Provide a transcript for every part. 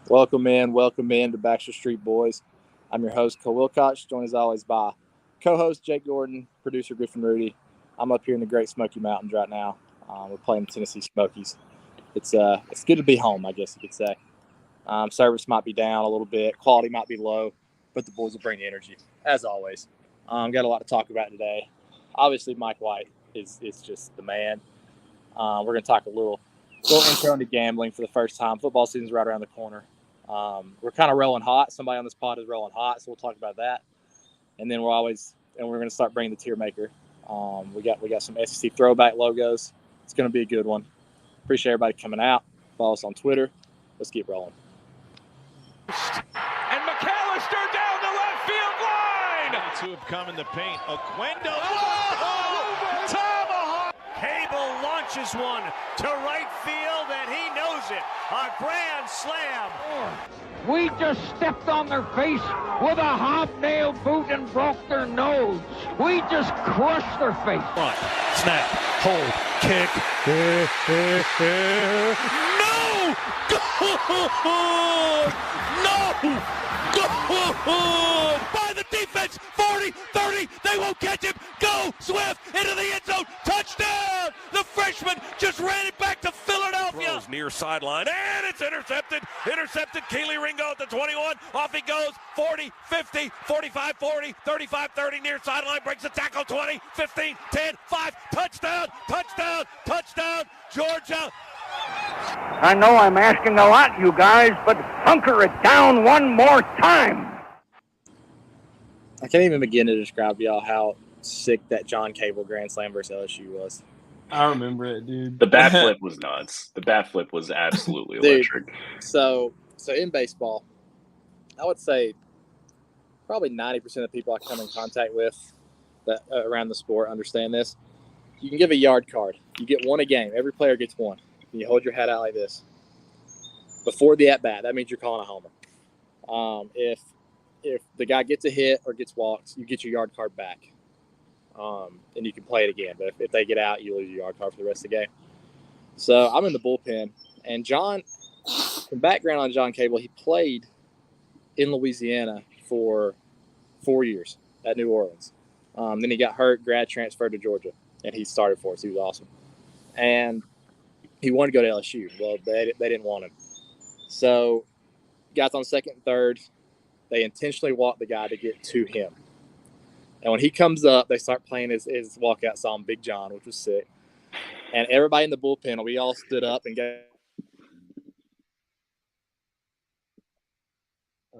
Welcome in to Baxter Street Boys. I'm your host, Cole Wilcox, joined as always by co-host Jake Gordon, producer Griffin Rudy. I'm up here in the Great Smoky Mountains right now. We're playing the Tennessee Smokies. It's good to be home, I guess you could say. Service might be down a little bit, quality might be low, but the boys will bring the energy, as always. Got a lot to talk about today. Obviously, Mike White is just the man. We're going to talk a little intro into gambling for the first time. Football season's right around the corner. We're kind of rolling hot. Somebody on this pod is rolling hot, so we'll talk about that. And then we're going to start bringing the tier maker. We got some SEC throwback logos. It's going to be a good one. Appreciate everybody coming out. Follow us on Twitter. Let's keep rolling. And McAllister down the left field line. Two have come in the paint. Oquendo. Tomahawk. Cable launches one to right field, and he knows it. A grand slam. We just stepped on their face with a hobnail boot and broke their nose. We just crushed their face. Snap, hold, kick. No! Good! No! Good! By the defense, 40, 30, they won't catch him. Go, Swift, into the end zone, touchdown! The freshman just ran it back to Philadelphia. Throws near sideline, and it's intercepted. Keely Ringo at the 21, off he goes, 40, 50, 45, 40, 35, 30, near sideline, breaks the tackle, 20, 15, 10, 5, touchdown, Georgia. I know I'm asking a lot, you guys, but hunker it down one more time. I can't even begin to describe to y'all how sick that John Cable Grand Slam versus LSU was. I remember it, dude. The bat flip was nuts. The bat flip was absolutely electric. So in baseball, I would say probably 90% of people I come in contact with that around the sport understand this. You can give a yard card. You get one a game. Every player gets one. You hold your hat out like this. Before the at-bat, that means you're calling a homer. If the guy gets a hit or gets walked, you get your yard card back. And you can play it again. But if they get out, you lose your yard card for the rest of the game. So I'm in the bullpen. And John, some background on John Cable, he played in Louisiana for 4 years at New Orleans. Then he got hurt, grad transferred to Georgia, and he started for us. He was awesome. And he wanted to go to LSU. Well, they didn't want him. So guys on second and third, they intentionally walked the guy to get to him. And when he comes up, they start playing his walkout song, Big John, which was sick. And everybody in the bullpen, we all stood up and got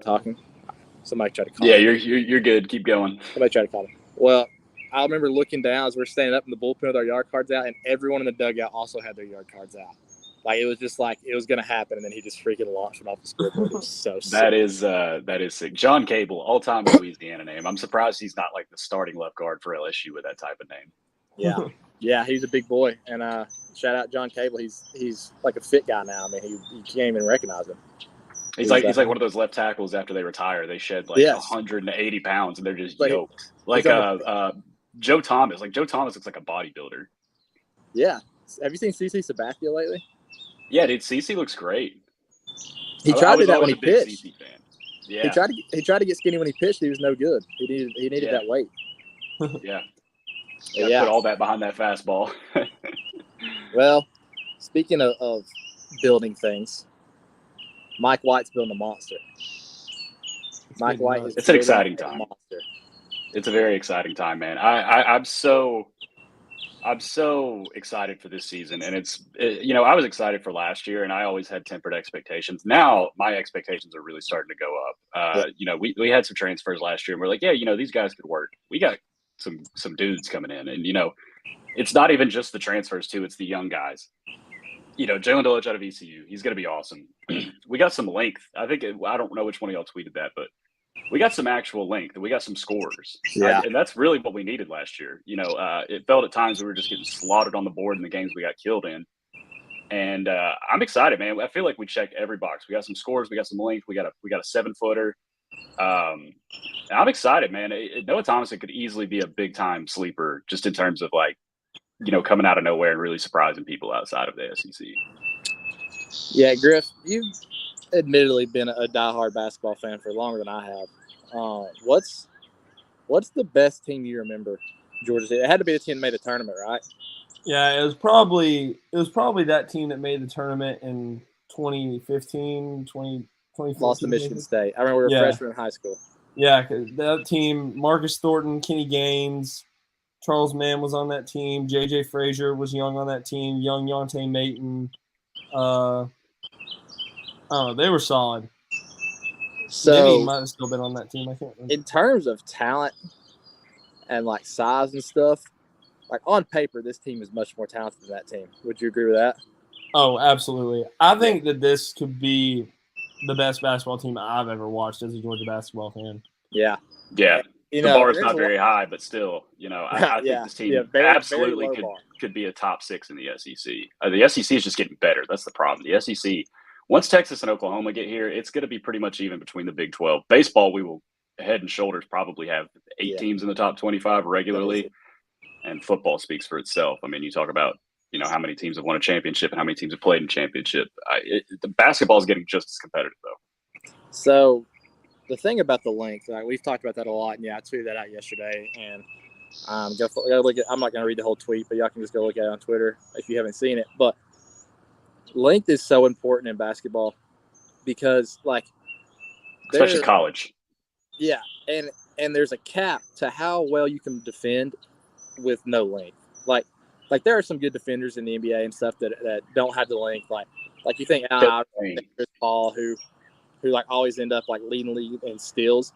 talking. Somebody tried to call him. Yeah, you're good. Keep going. Somebody tried to call him. Well, I remember looking down as we're standing up in the bullpen with our yard cards out, and everyone in the dugout also had their yard cards out. Like, it was just like it was going to happen, and then he just freaking launched them off the scoreboard. It was so sick. That is sick. John Cable, all-time Louisiana name. I'm surprised he's not like the starting left guard for LSU with that type of name. Yeah, he's a big boy, and shout out John Cable. He's like a fit guy now. I mean, you can't even recognize him. He's like one of those left tackles after they retire. They shed like 180 pounds, and they're just yoked. Like Joe Thomas. Like Joe Thomas looks like a bodybuilder. Yeah. Have you seen CC Sabathia lately? Yeah, dude. CC looks great. He tried to do that when he pitched. CC fan. Yeah. He tried to get skinny when he pitched. He was no good. He needed that weight. Yeah. Put all that behind that fastball. Well, speaking of building things, Mike White's building a monster. Mike White is. It's an exciting time. Monster. It's a very exciting time, man. I'm so excited for this season, and I was excited for last year, and I always had tempered expectations. Now my expectations are really starting to go up. We had some transfers last year, and we're like, these guys could work. We got some dudes coming in, and it's not even just the transfers too; it's the young guys. Jalen Dulwich out of ECU, he's going to be awesome. We got some length. I don't know which one of y'all tweeted that, but we got some actual length and we got some scores. Yeah. And that's really what we needed last year. It felt at times we were just getting slaughtered on the board in the games we got killed in. And I'm excited, man. I feel like we checked every box. We got some scores. We got some length. We got a 7-footer. I'm excited, man. Noah Thomas could easily be a big time sleeper just in terms of coming out of nowhere and really surprising people outside of the SEC. Yeah, Griff, admittedly been a diehard basketball fan for longer than I have. What's the best team you remember, Georgia? It had to be the team that made the tournament, right? Yeah, it was probably that team that made the tournament in 2015, 2014. Lost to Michigan State. I remember we were freshmen in high school. Yeah, 'cause that team, Marcus Thornton, Kenny Gaines, Charles Mann was on that team. J.J. Frazier was young on that team. Young Yontae Maton. I don't know. They were solid. So Jimmy might have still been on that team. I can't remember. In terms of talent and like size and stuff, like on paper, this team is much more talented than that team. Would you agree with that? Oh, absolutely. I think that this could be the best basketball team I've ever watched as a Georgia basketball fan. Yeah. Yeah. The bar is not very high, but still, I think this team absolutely could be a top 6 in the SEC. The SEC is just getting better. That's the problem. The SEC, once Texas and Oklahoma get here, it's going to be pretty much even between the Big 12. Baseball, we will head and shoulders probably have 8 teams in the top 25 regularly, and football speaks for itself. I mean, you talk about how many teams have won a championship and how many teams have played in championship. The basketball is getting just as competitive, though. So the thing about the length, we've talked about that a lot, and I tweeted that out yesterday. And I'm not going to read the whole tweet, but y'all can just go look at it on Twitter if you haven't seen it. But length is so important in basketball because, especially college. Yeah, and there's a cap to how well you can defend with no length. Like there are some good defenders in the NBA and stuff that don't have the length. Like you think Chris Paul, who always end up leading the league in steals.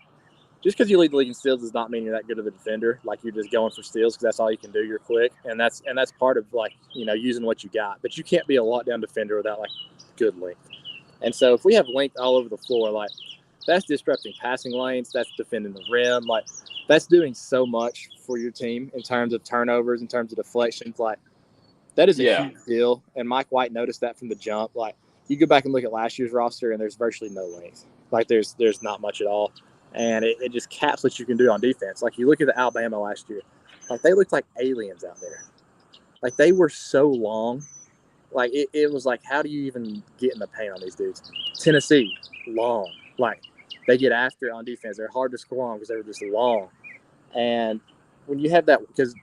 Just because you lead the league in steals does not mean you're that good of a defender. Like you're just going for steals because that's all you can do. You're quick, and that's part of using what you got. But you can't be a lockdown defender without good length. And so if we have length all over the floor, that's disrupting passing lanes. That's defending the rim. That's doing so much for your team in terms of turnovers, in terms of deflections. That is a huge deal. And Mike White noticed that from the jump. You go back and look at last year's roster, and there's virtually no length. There's not much at all. And it just caps what you can do on defense. You look at the Alabama last year. They looked like aliens out there. They were so long. It was how do you even get in the paint on these dudes? Tennessee, long. They get after it on defense. They're hard to score on because they were just long. And when you have that, because,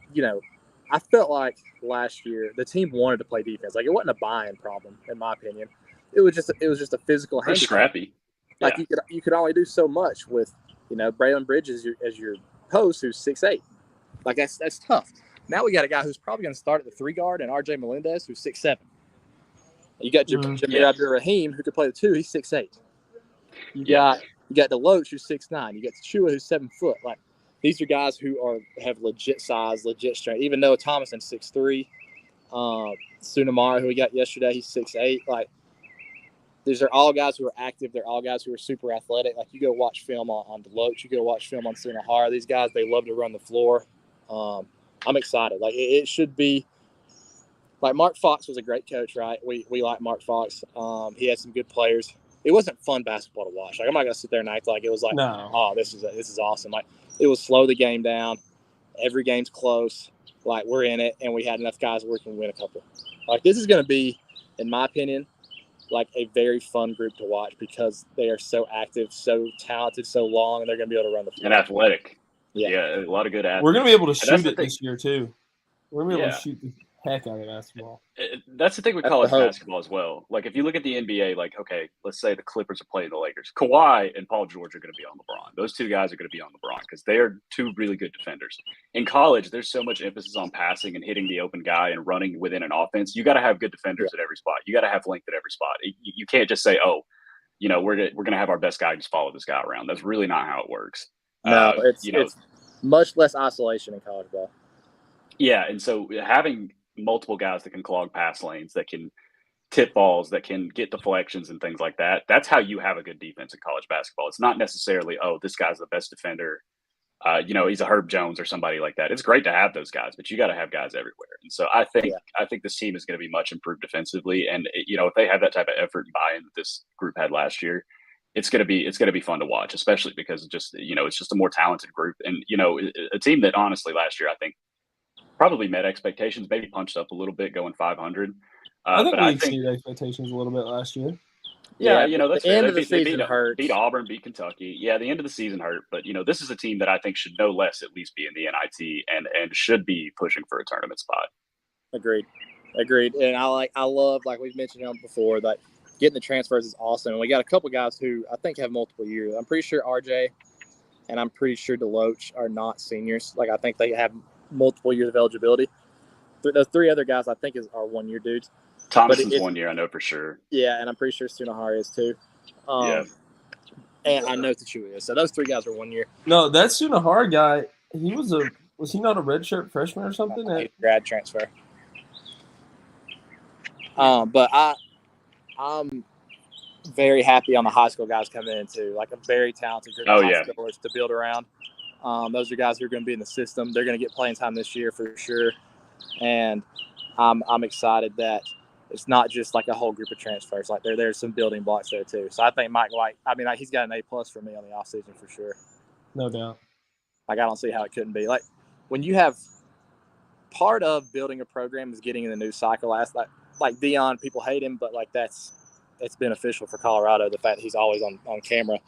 I felt like last year the team wanted to play defense. It wasn't a buy-in problem, in my opinion. It was just a physical handicap. Scrappy. You could only do so much with, Braylon Bridges as your post, who's 6'8". That's tough. Now we got a guy who's probably going to start at the 3 guard, and R.J. Melendez, who's 6'7". You got Jameer Abdur-Rahim, who could play the 2. He's 6'8". You got Deloach, who's 6'9". You got Chua, who's 7 foot. These are guys who have legit size, legit strength. Even though Thomason's 6'3", Sunamara, who we got yesterday, he's 6'8". These are all guys who are active. They're all guys who are super athletic. You go watch film on Deloach. You go watch film on Sunamara. These guys, they love to run the floor. I'm excited. It should be. Mark Fox was a great coach, right? We like Mark Fox. He had some good players. It wasn't fun basketball to watch. I'm not gonna sit there and act like it was no. Oh, this is awesome. It was slow the game down. Every game's close. We're in it, and we had enough guys where we can win a couple. This is gonna be, in my opinion, a very fun group to watch because they are so active, so talented, so long, and they're gonna be able to run the floor. And athletic. Yeah, a lot of good athletes. We're gonna be able to shoot it this year too. We're gonna be able to shoot the heck out of basketball. That's the thing with college basketball as well. If you look at the NBA, okay, let's say the Clippers are playing the Lakers. Kawhi and Paul George are going to be on LeBron. Those 2 guys are going to be on LeBron because they are 2 really good defenders. In college, there's so much emphasis on passing and hitting the open guy and running within an offense. You got to have good defenders at every spot. You got to have length at every spot. You can't just say, we're going to have our best guy just follow this guy around. That's really not how it works. No, it's much less isolation in college ball. Yeah, and so having multiple guys that can clog pass lanes, that can tip balls, that can get deflections and things like that. That's how you have a good defense in college basketball. It's not necessarily, this guy's the best defender. He's a Herb Jones or somebody like that. It's great to have those guys, but you got to have guys everywhere. And so I think this team is going to be much improved defensively. And if they have that type of effort and buy-in that this group had last year, it's going to be fun to watch, especially because it's just a more talented group. And, a team that honestly last year, I think, probably met expectations, maybe punched up a little bit going 500. I think we exceeded expectations a little bit last year. Yeah, you know, that's the fair. end They of the season hurts. beat Auburn, beat Kentucky. Yeah, the end of the season hurt, but you know, this is a team that I think should no less at least be in the NIT and should be pushing for a tournament spot. Agreed. And I love, like we've mentioned on before, that getting the transfers is awesome. And we got a couple guys who I think have multiple years. I'm pretty sure RJ and I'm pretty sure Deloach are not seniors. Like I think they have multiple years of eligibility. Those three other guys I think are 1 year dudes. Thomason's 1 year, I know for sure. Yeah, and I'm pretty sure Sunahara is too. Yeah. And I know Tachu is. So those three guys are 1 year. No, that Sunahara guy, was he not a redshirt freshman or something? Grad transfer. But I'm very happy on the high school guys coming in too. Like a very talented group of high schoolers to build around. Those are guys who are going to be in the system. They're going to get playing time this year for sure. And I'm excited that it's not just like a whole group of transfers. Like there's some building blocks there too. So I think Mike White, he's got an A+ for me on the offseason for sure. No doubt. Like I don't see how it couldn't be. Like when you have part of building a program is getting in the news cycle. Like Dion, people hate him, but like it's beneficial for Colorado, the fact that he's always on camera.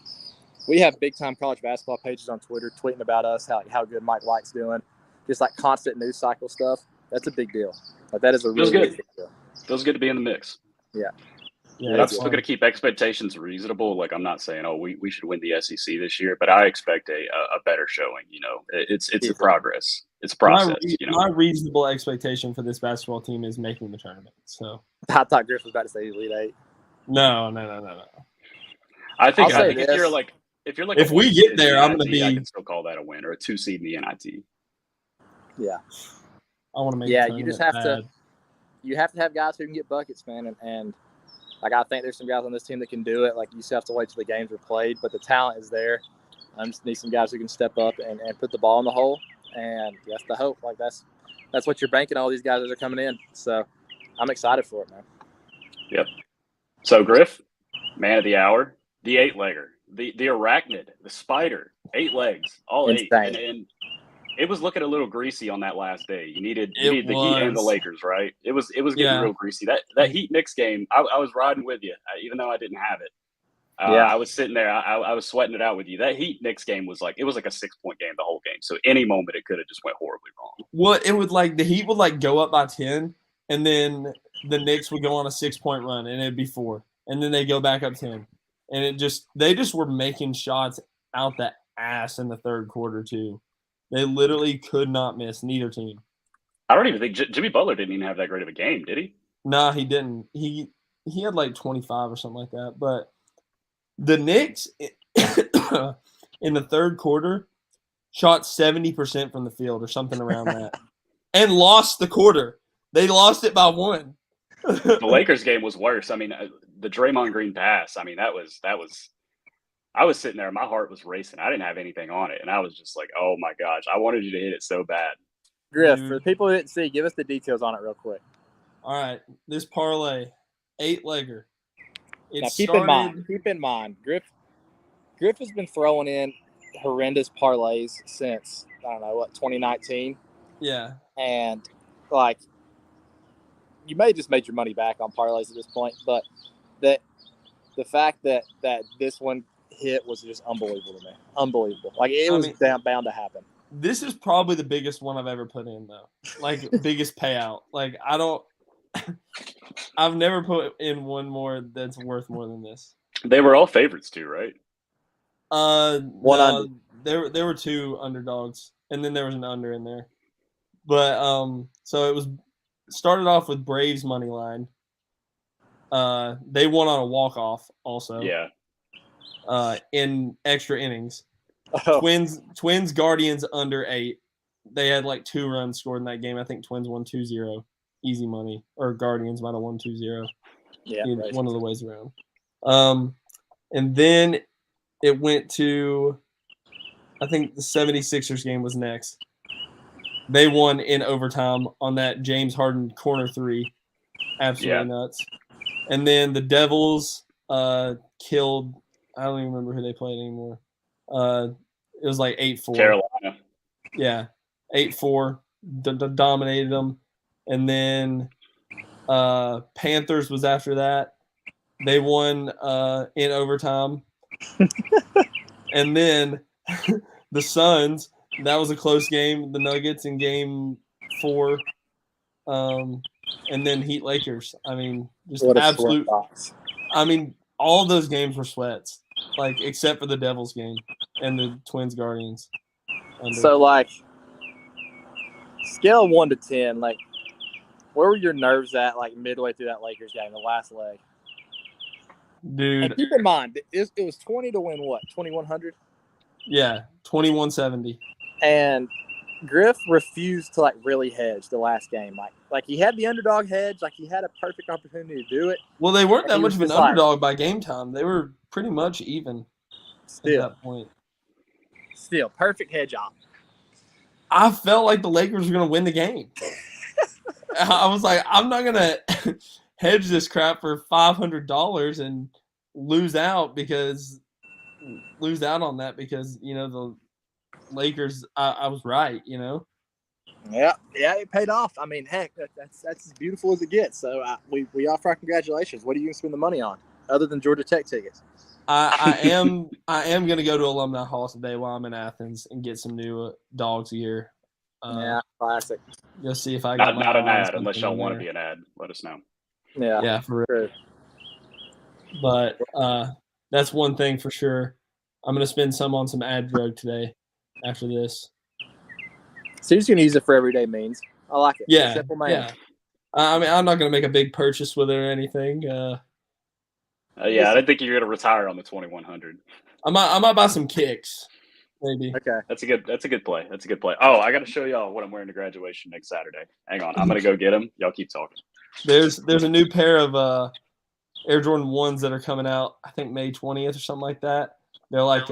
We have big time college basketball pages on Twitter tweeting about us, how good Mike White's doing. Just like constant news cycle stuff. That's a big deal. Like that is a really big deal. Feels good to be in the mix. Yeah. I'm still going to keep expectations reasonable. Like I'm not saying, we should win the SEC this year, but I expect a better showing. You know, it's a progress. It's a process. My reasonable expectation for this basketball team is making the tournament. So I thought Griff was about to say Elite Eight. No. I think if we get there, I'm going to be. I can still call that a win or a 2 seed in the NIT. Yeah. I want to make. Yeah, you just have to. You have to have guys who can get buckets, man, and like I think there's some guys on this team that can do it. Like you still have to wait till the games are played, but the talent is there. I just need some guys who can step up and put the ball in the hole, and that's the hope. Like that's what you're banking all these guys that are coming in. So I'm excited for it, man. Yep. So Griff, man of the hour, the 8-legger, the arachnid, the spider, 8 legs, all Insane. 8, and it was looking a little greasy on that last day. You needed the Heat and the Lakers, right? It was getting real greasy. That Heat Knicks game, I was riding with you, even though I didn't have it. I was sitting there, I was sweating it out with you. That Heat Knicks game was like a 6-point game the whole game. So any moment it could have just went horribly wrong. Well, it would the Heat would go up by 10, and then the Knicks would go on a 6-point run, and it'd be 4, and then they go back up 10, and they just were making shots out the ass in the third quarter too. They literally could not miss, neither team. I don't even think Jimmy Butler didn't even have that great of a game, did he? Nah, he didn't. He had 25 or something like that. But the Knicks in the third quarter shot 70% from the field or something around that and lost the quarter. They lost it by 1. The Lakers game was worse. I mean, the Draymond Green pass, I mean, that was I was sitting there, my heart was racing. I didn't have anything on it, and I was just like, oh, my gosh, I wanted you to hit it so bad. Griff, for the people who didn't see, give us the details on it real quick. All right, this parlay, 8-legger. Now, keep in mind, Griff has been throwing in horrendous parlays since, 2019? Yeah. And, you may have just made your money back on parlays at this point, but the fact that this one hit was just unbelievable to me. Unbelievable. It was bound to happen. This is probably the biggest one I've ever put in, though. Biggest payout. I've never put in one more that's worth more than this. They were all favorites too, right? No, there were 2 underdogs, and then there was an under in there. But so it was started off with Braves money line. They won on a walk-off also. Yeah. In extra innings. Oh. Twins Guardians under 8. They had 2 runs scored in that game. I think Twins won 2-0. Easy money. Or Guardians might have won 2-0. Yeah. Right. One of the ways around. And then it went to, I think the 76ers game was next. They won in overtime on that James Harden corner 3. Absolutely nuts. And then the Devils killed, I don't even remember who they played anymore. It was 8-4. Carolina. Yeah, 8-4. Dominated them. And then Panthers was after that. They won in overtime. And then the Suns, that was a close game. The Nuggets in game 4. And then Heat Lakers. I mean, just What a absolute. sweatbox. I mean, all those games were sweats, like except for the Devils game and the Twins Guardians. So, like, scale of 1 to 10, like, where were your nerves at, like, midway through that Lakers game, the last leg? Dude. And keep in mind, it was 20 to win what, 2,100? Yeah, 21-70. And Griff refused to, like, really hedge the last game. Like he had the underdog hedge. Like, he had a perfect opportunity to do it. Well, they weren't that much of an like, underdog by game time. They were pretty much even at that point. Still, perfect hedge op. I felt like the Lakers were going to win the game. I was like, I'm not going to hedge this crap for $500 and lose out on that because, you know, the Lakers, I was right, you know? Yeah, it paid off. I mean, heck, that's as beautiful as it gets. So we offer our congratulations. What are you going to spend the money on other than Georgia Tech tickets? I am going to go to Alumni Hall today while I'm in Athens and get some new Dawgs gear. Classic. You'll see if I got not an ad unless y'all want to be an ad. Let us know. Yeah, for real. But that's one thing for sure. I'm going to spend some on some ad drug today after this. So you're just going to use it for everyday means. I like it. Yeah. Simple man. Yeah. I mean, I'm not going to make a big purchase with it or anything. I didn't think you were going to retire on the 2100. I might buy some kicks, maybe. Okay. That's a good play. Oh, I got to show y'all what I'm wearing to graduation next Saturday. Hang on. I'm going to go get them. Y'all keep talking. There's a new pair of Air Jordan 1s that are coming out, I think May 20th or something like that. They're like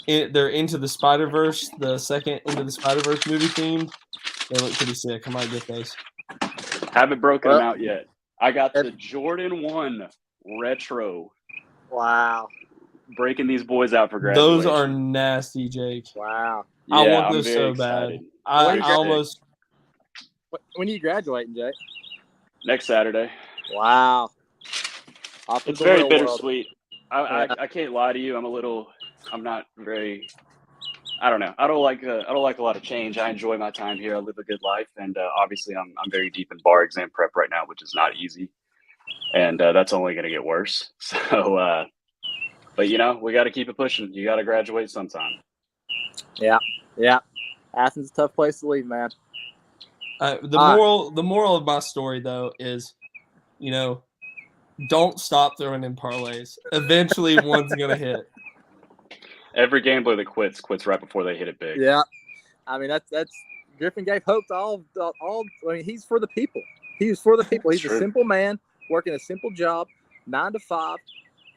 they're Into the Spider-Verse, the second Into the Spider-Verse movie themed. They look pretty sick. I might get those. Haven't broken them out yet. I got the Jordan 1 retro. Wow. Breaking these boys out for graduation. Those are nasty, Jake. Wow. Yeah, I want those so excited. Bad. I almost. When are you graduating, Jake? Next Saturday. Wow. It's very bittersweet. I can't lie to you. I'm not very. I don't know. I don't like a lot of change. I enjoy my time here. I live a good life, and obviously, I'm very deep in bar exam prep right now, which is not easy, and that's only going to get worse. So, but you know, we got to keep it pushing. You got to graduate sometime. Yeah. Athens is a tough place to leave, man. The moral of my story though is, you know, don't stop throwing in parlays. Eventually, one's gonna hit. Every gambler that quits right before they hit it big. Yeah, I mean that's Griffin gave hope to all. I mean, he's for the people. He was for the people. He's a simple man working a simple job, 9 to 5,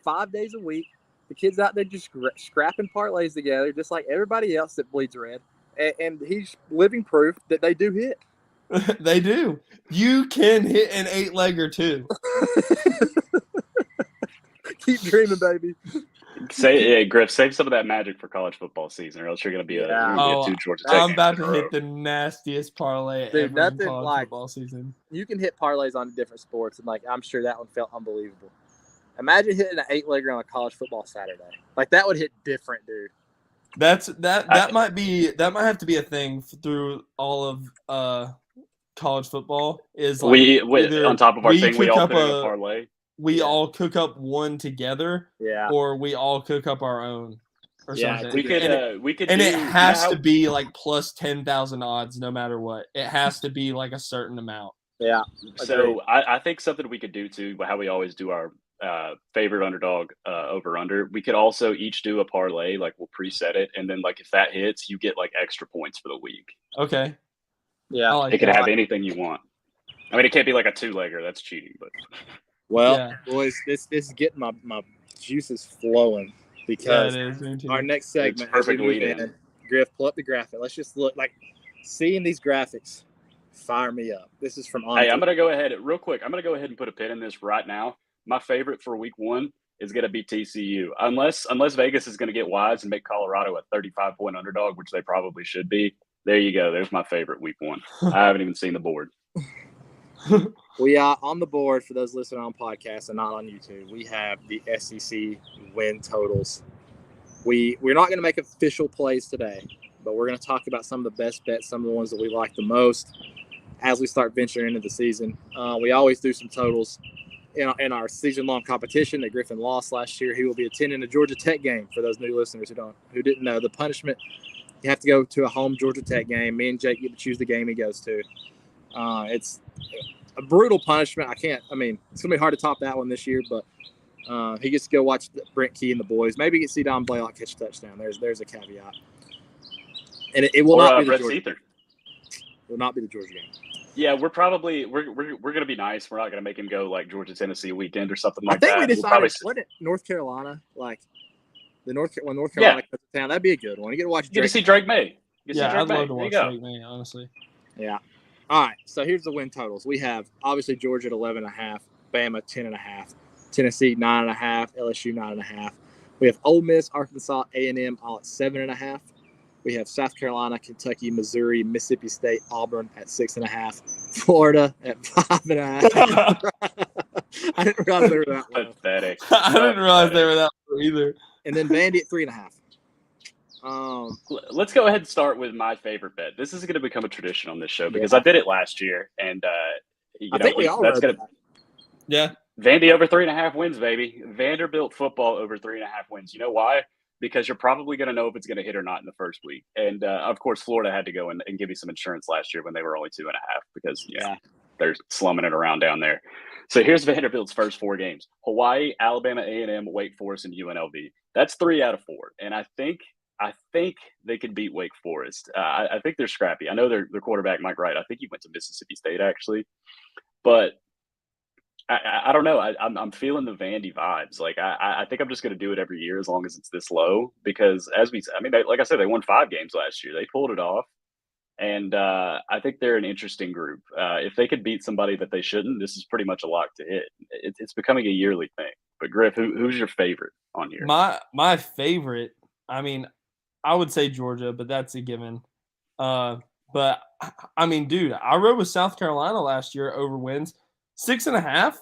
5 days a week. The kids out there just scrapping parlays together, just like everybody else that bleeds red. And he's living proof that they do hit. They do. You can hit an 8-legger too. Keep dreaming, baby. Griff, save some of that magic for college football season, or else you're going to be a 2 Georgia Tech. I'm about to hit the nastiest parlay ever in college football season. You can hit parlays on different sports, and I'm sure that one felt unbelievable. Imagine hitting an 8-legger on a college football Saturday. That would hit different, dude. That might have to be a thing through all of college football. Is we on top of our thing, we all put in a parlay. We all cook up one together, or we all cook up our own, or something. We could, and it has to be plus 10,000 odds, no matter what. It has to be a certain amount. Yeah. So I think something we could do too, how we always do our favorite underdog over under. We could also each do a parlay. We'll preset it, and then if that hits, you get extra points for the week. Okay. Yeah. It could have anything you want. I mean, it can't be a 2-legger. That's cheating, but. Well, boys, this is getting my juices flowing because our next segment, Griff, pull up the graphic. Let's just look seeing these graphics fire me up. This is from. Hey, I'm gonna go ahead real quick. I'm gonna go ahead and put a pin in this right now. My favorite for week 1 is gonna be TCU, unless Vegas is gonna get wise and make Colorado a 35-point underdog, which they probably should be. There you go. There's my favorite week 1. I haven't even seen the board. We are on the board for those listening on podcasts and not on YouTube. We have the SEC win totals. We're not going to make official plays today, but we're going to talk about some of the best bets, some of the ones that we like the most as we start venturing into the season. We always do some totals in our season-long competition that Griffin lost last year. He will be attending the Georgia Tech game. For those new listeners who didn't know, the punishment, you have to go to a home Georgia Tech game. Me and Jake get to choose the game he goes to. It's a brutal punishment. It's going to be hard to top that one this year, but he gets to go watch Brent Key and the boys. Maybe he gets to see Don Blaylock catch a touchdown. There's a caveat. And it will not be the Georgia game. It will not be the Georgia game. Yeah, we're going to be nice. We're not going to make him go like Georgia Tennessee weekend or something like that. I think we decided North Carolina, like when North Carolina comes to town, that'd be a good one. You get to watch. You get to see Drake May. I'd love to watch Drake May, honestly. Yeah. All right. So here's the win totals. We have obviously Georgia at 11.5, Bama 10.5, Tennessee 9.5, LSU 9.5. We have Ole Miss, Arkansas, A&M all at 7.5. We have South Carolina, Kentucky, Missouri, Mississippi State, Auburn at 6.5, Florida at 5.5. I didn't realize they were that low. Pathetic. I didn't realize they were that low either. And then Vandy at 3.5. Let's go ahead and start with my favorite bet. This is going to become a tradition on this show because I did it last year, and I think we all that's going to. Yeah. Vandy over 3.5 wins, baby. Vanderbilt football over 3.5 wins. You know why? Because you're probably going to know if it's going to hit or not in the first week. And, of course, Florida had to go and give you some insurance last year when they were only 2.5 because they're slumming it around down there. So here's Vanderbilt's first 4 games: Hawaii, Alabama A&M, Wake Forest, and UNLV. That's 3 out of 4. And I think they can beat Wake Forest. I think they're scrappy. I know their quarterback, Mike Wright, I think he went to Mississippi State actually. But I don't know. I'm feeling the Vandy vibes. Like I think I'm just going to do it every year as long as it's this low because like I said, they won 5 games last year. They pulled it off, and I think they're an interesting group. If they could beat somebody that they shouldn't, this is pretty much a lock to hit. It's becoming a yearly thing. But Griff, who's your favorite on here? My favorite. I would say Georgia, but that's a given. But dude, I rode with South Carolina last year over wins. 6.5,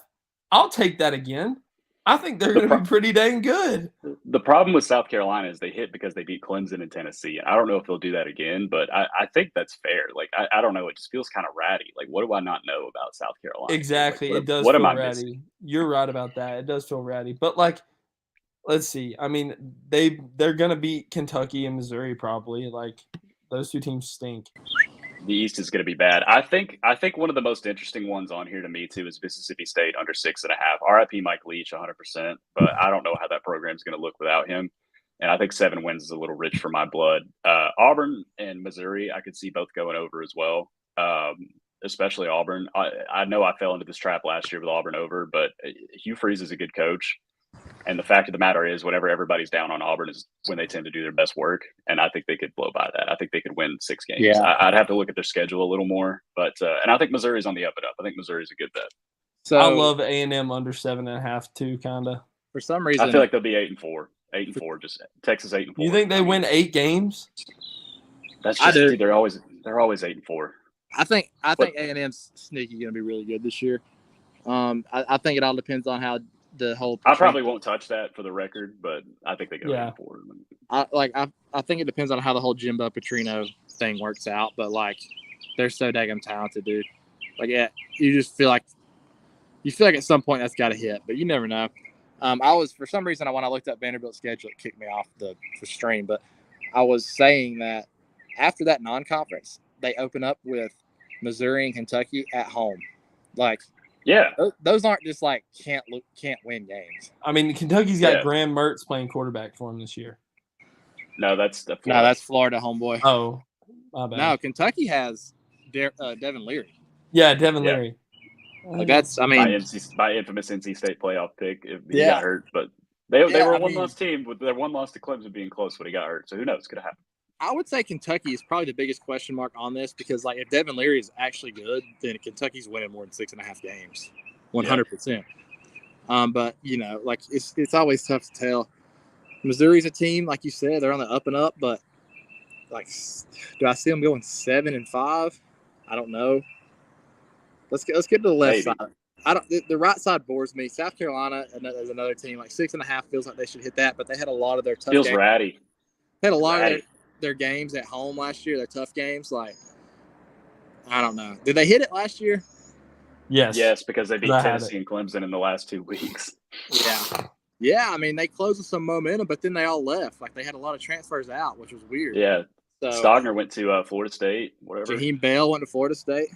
I'll take that again. I think they're going to be pretty dang good. The problem with South Carolina is they hit because they beat Clemson and Tennessee. And I don't know if they'll do that again, but I think that's fair. Like, I don't know. It just feels kind of ratty. Like, what do I not know about South Carolina? Exactly. Like, it does feel ratty. You're right about that. It does feel ratty. But, like, let's see. They're going to beat Kentucky and Missouri probably. Like, those 2 teams stink. The East is going to be bad. I think one of the most interesting ones on here to me too is Mississippi State under 6.5. RIP Mike Leach 100%, but I don't know how that program is going to look without him. And I think 7 wins is a little rich for my blood. Auburn and Missouri, I could see both going over as well. Especially Auburn. I know I fell into this trap last year with Auburn over, but Hugh Freeze is a good coach. And the fact of the matter is, whenever everybody's down on Auburn is when they tend to do their best work. And I think they could blow by that. I think they could win 6 games. Yeah. I'd have to look at their schedule a little more. But and I think Missouri's on the up and up. I think Missouri's a good bet. So I love A&M under 7.5 too, kind of. For some reason, I feel like they'll be 8-4. 8-4. Just Texas 8-4. You think they win 8 games? That's just dude, they're always 8-4. I think A&M's sneaky going to be really good this year. I think it all depends on how the whole. I probably won't touch that for the record, but I think they go 8-4. I think it depends on how the whole Jimbo Petrino thing works out, but like they're so daggum talented, dude. Like you just feel like at some point that's got to hit, but you never know. For some reason when I looked up Vanderbilt's schedule, it kicked me off the stream, but I was saying that after that non-conference, they open up with Missouri and Kentucky at home. Like, yeah, those aren't just like can't win games. Kentucky's got Graham Mertz playing quarterback for him this year. No, that's Florida, homeboy. Oh, my bad. No, Kentucky has Devin Leary. Yeah, Devin Leary. Like that's my infamous NC State playoff pick if he got hurt, but they were a one-loss team with their one loss to Clemson being close when he got hurt. So who knows what's gonna happen. I would say Kentucky is probably the biggest question mark on this because, like, if Devin Leary is actually good, then Kentucky's winning more than 6.5 games, 100%. But like it's always tough to tell. Missouri's a team, like you said, they're on the up and up. But like, do I see them going 7-5? I don't know. Let's get to the left Maybe. side. The right side bores me. South Carolina is another team. Like 6.5 feels like they should hit that, but they had a lot of their tough Feels games. ratty. They had a lot of their games at home last year. Their tough games. Like I don't know. Did they hit it last year? Yes, because they beat Tennessee and Clemson in the last 2 weeks. Yeah. Yeah, I mean, they closed with some momentum, but then they all left. Like, they had a lot of transfers out, which was weird. Yeah. So, Stogner went to Florida State, whatever. Jaheim Bell went to Florida State.